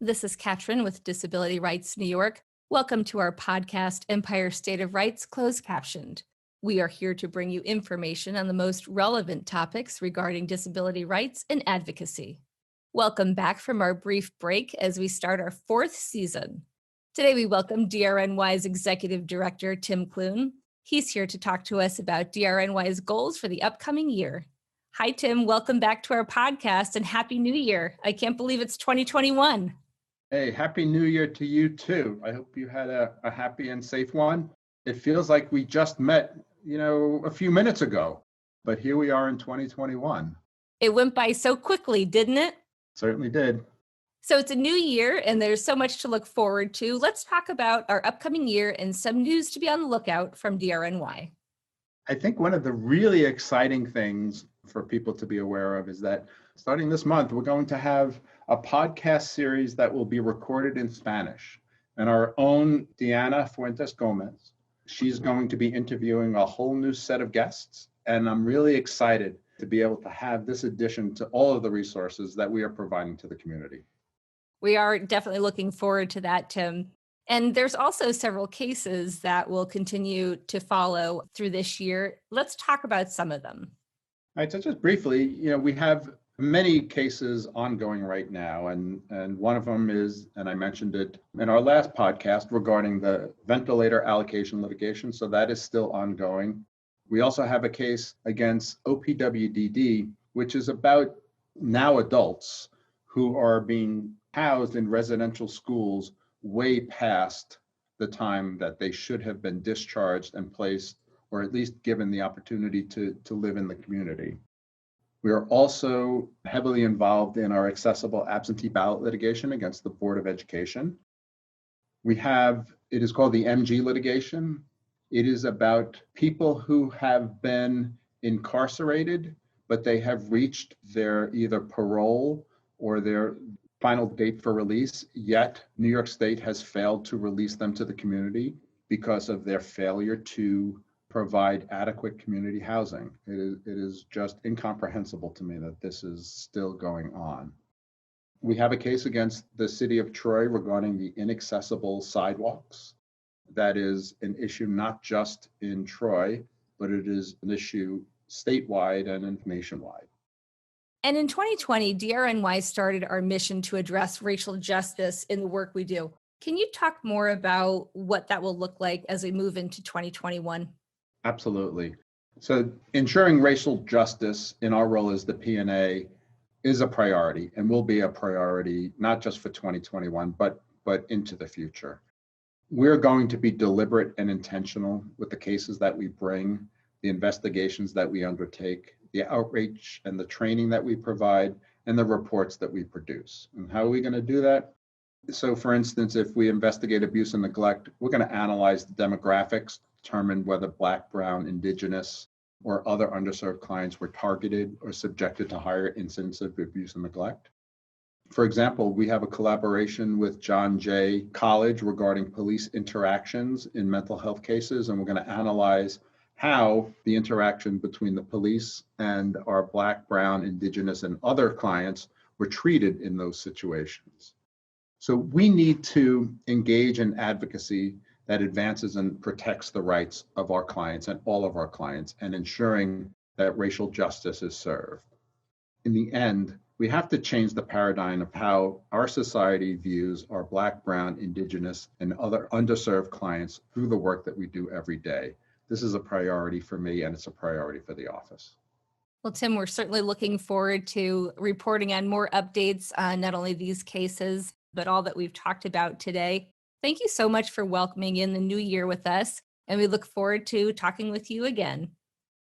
This is Katrin with Disability Rights New York. Welcome to our podcast, Empire State of Rights Closed Captioned. We are here to bring you information on the most relevant topics regarding disability rights and advocacy. Welcome back from our brief break as we start our fourth season. Today we welcome DRNY's Executive Director, Tim Clune. He's here to talk to us about DRNY's goals for the upcoming year. Hi, Tim. Welcome back to our podcast and Happy New Year. I can't believe it's 2021. Hey, Happy New Year to you too. I hope you had a happy and safe one. It feels like we just met, a few minutes ago, but here we are in 2021. It went by so quickly, didn't it? Certainly did. So it's a new year and there's so much to look forward to. Let's talk about our upcoming year and some news to be on the lookout from DRNY. I think one of the really exciting things for people to be aware of is that starting this month, we're going to have a podcast series that will be recorded in Spanish. And our own Diana Fuentes Gomez, she's going to be interviewing a whole new set of guests. And I'm really excited to be able to have this addition to all of the resources that we are providing to the community. We are definitely looking forward to that, Tim. And there's also several cases that will continue to follow through this year. Let's talk about some of them. All right, so just briefly, we have many cases ongoing right now, and one of them is, and I mentioned it in our last podcast regarding the ventilator allocation litigation, so that is still ongoing. We also have a case against OPWDD, which is about now adults who are being housed in residential schools way past the time that they should have been discharged and placed, or at least given the opportunity to live in the community. We are also heavily involved in our accessible absentee ballot litigation against the Board of Education. It is called the MG litigation. It is about people who have been incarcerated, but they have reached their either parole or their final date for release, yet New York State has failed to release them to the community because of their failure to provide adequate community housing. It is just incomprehensible to me that this is still going on. We have a case against the city of Troy regarding the inaccessible sidewalks. That is an issue not just in Troy, but it is an issue statewide and nationwide. And in 2020, DRNY started our mission to address racial justice in the work we do. Can you talk more about what that will look like as we move into 2021? Absolutely. So ensuring racial justice in our role as the P&A is a priority and will be a priority, not just for 2021, but into the future. We're going to be deliberate and intentional with the cases that we bring, the investigations that we undertake, the outreach and the training that we provide, and the reports that we produce. And how are we going to do that? So for instance, if we investigate abuse and neglect, we're going to analyze the demographics, determine whether Black, Brown, Indigenous, or other underserved clients were targeted or subjected to higher incidents of abuse and neglect. For example, we have a collaboration with John Jay College regarding police interactions in mental health cases, and we're going to analyze how the interaction between the police and our Black, Brown, Indigenous, and other clients were treated in those situations. So we need to engage in advocacy that advances and protects the rights of our clients and all of our clients, and ensuring that racial justice is served. In the end, we have to change the paradigm of how our society views our Black, Brown, Indigenous, and other underserved clients through the work that we do every day. This is a priority for me, and it's a priority for the office. Well, Tim, we're certainly looking forward to reporting on more updates on not only these cases, but all that we've talked about today. Thank you so much for welcoming in the new year with us, and we look forward to talking with you again.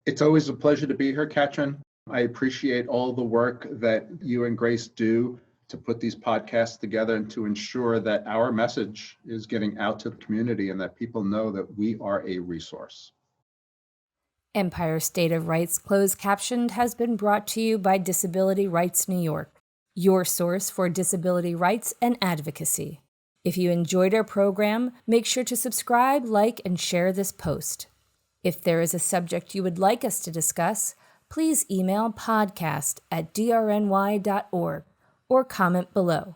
It's always a pleasure to be here, Katrin. I appreciate all the work that you and Grace do to put these podcasts together and to ensure that our message is getting out to the community and that people know that we are a resource. Empire State of Rights Closed Captioned has been brought to you by Disability Rights New York, your source for disability rights and advocacy. If you enjoyed our program, make sure to subscribe, like, and share this post. If there is a subject you would like us to discuss, please email podcast@drny.org or comment below.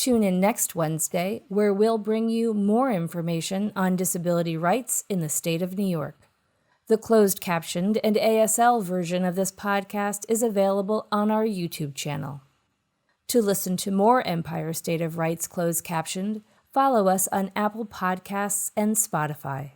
Tune in next Wednesday, where we'll bring you more information on disability rights in the state of New York. The closed captioned and ASL version of this podcast is available on our YouTube channel. To listen to more Empire State of Rights closed captioned, follow us on Apple Podcasts and Spotify.